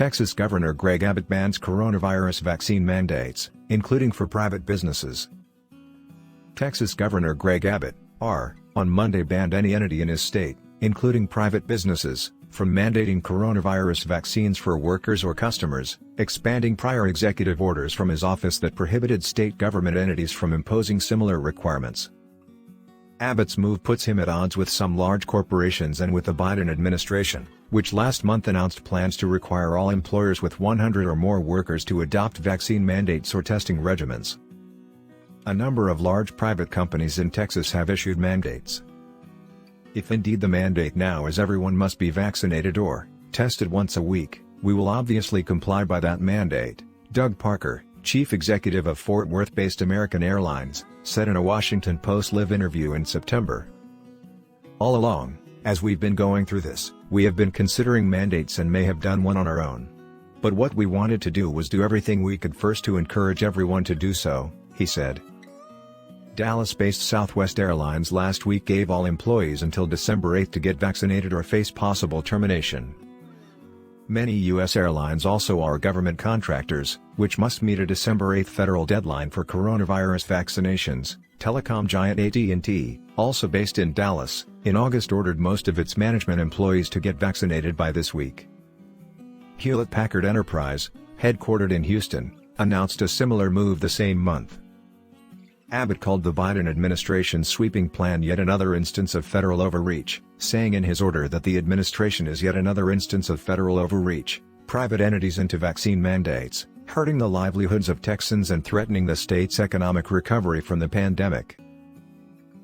Texas Governor Greg Abbott bans coronavirus vaccine mandates, including for private businesses. Texas Governor Greg Abbott, on Monday banned any entity in his state, including private businesses, from mandating coronavirus vaccines for workers or customers, expanding prior executive orders from his office that prohibited state government entities from imposing similar requirements. Abbott's move puts him at odds with some large corporations and with the Biden administration, which last month announced plans to require all employers with 100 or more workers to adopt vaccine mandates or testing regimens. A number of large private companies in Texas have issued mandates. If indeed the mandate now is everyone must be vaccinated or tested once a week, we will obviously comply by that mandate, Doug Parker, chief executive of Fort Worth-based American Airlines, said in a Washington Post Live interview in September. All along, as we've been going through this, we have been considering mandates and may have done one on our own. But what we wanted to do was do everything we could first to encourage everyone to do so, he said. Dallas-based Southwest Airlines last week gave all employees until December 8 to get vaccinated or face possible termination. Many U.S. airlines also are government contractors, which must meet a December 8 federal deadline for coronavirus vaccinations. Telecom giant AT&T, also based in Dallas, in August ordered most of its management employees to get vaccinated by this week. Hewlett-Packard Enterprise, headquartered in Houston, announced a similar move the same month. Abbott called the Biden administration's sweeping plan yet another instance of federal overreach, saying in his order that the administration is yet another instance of federal overreach, private entities into vaccine mandates, hurting the livelihoods of Texans and threatening the state's economic recovery from the pandemic.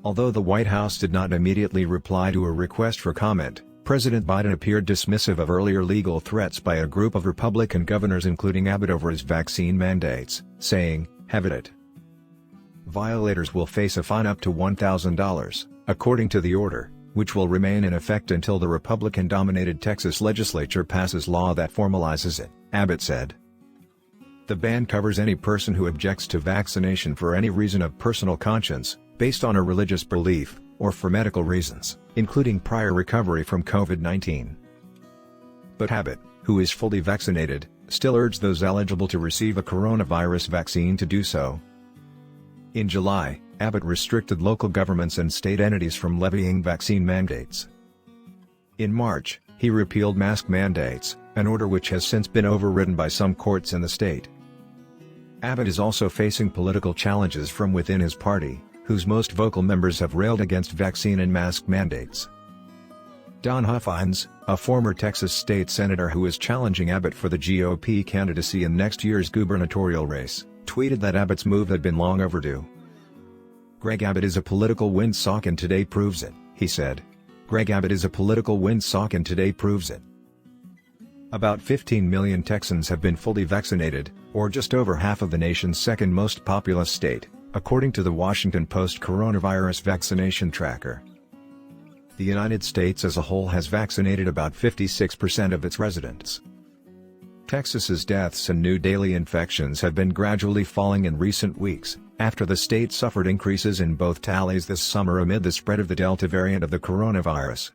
Although the White House did not immediately reply to a request for comment, President Biden appeared dismissive of earlier legal threats by a group of Republican governors including Abbott over his vaccine mandates, saying, "Have at it. Violators will face a fine up to $1,000, according to the order, which will remain in effect until the Republican-dominated Texas legislature passes law that formalizes it," Abbott said. The ban covers any person who objects to vaccination for any reason of personal conscience, based on a religious belief, or for medical reasons, including prior recovery from COVID-19. But Abbott, who is fully vaccinated, still urged those eligible to receive a coronavirus vaccine to do so. In July, Abbott restricted local governments and state entities from levying vaccine mandates. In March, he repealed mask mandates, an order which has since been overridden by some courts in the state. Abbott is also facing political challenges from within his party, whose most vocal members have railed against vaccine and mask mandates. Don Huffines, a former Texas state senator who is challenging Abbott for the GOP candidacy in next year's gubernatorial race, tweeted that Abbott's move had been long overdue. "Greg Abbott is a political windsock and today proves it," he said. "Greg Abbott is a political windsock and today proves it." About 15 million Texans have been fully vaccinated, or just over half of the nation's second most populous state, according to the Washington Post coronavirus vaccination tracker. The United States as a whole has vaccinated about 56% of its residents. Texas's deaths and new daily infections have been gradually falling in recent weeks, after the state suffered increases in both tallies this summer amid the spread of the Delta variant of the coronavirus.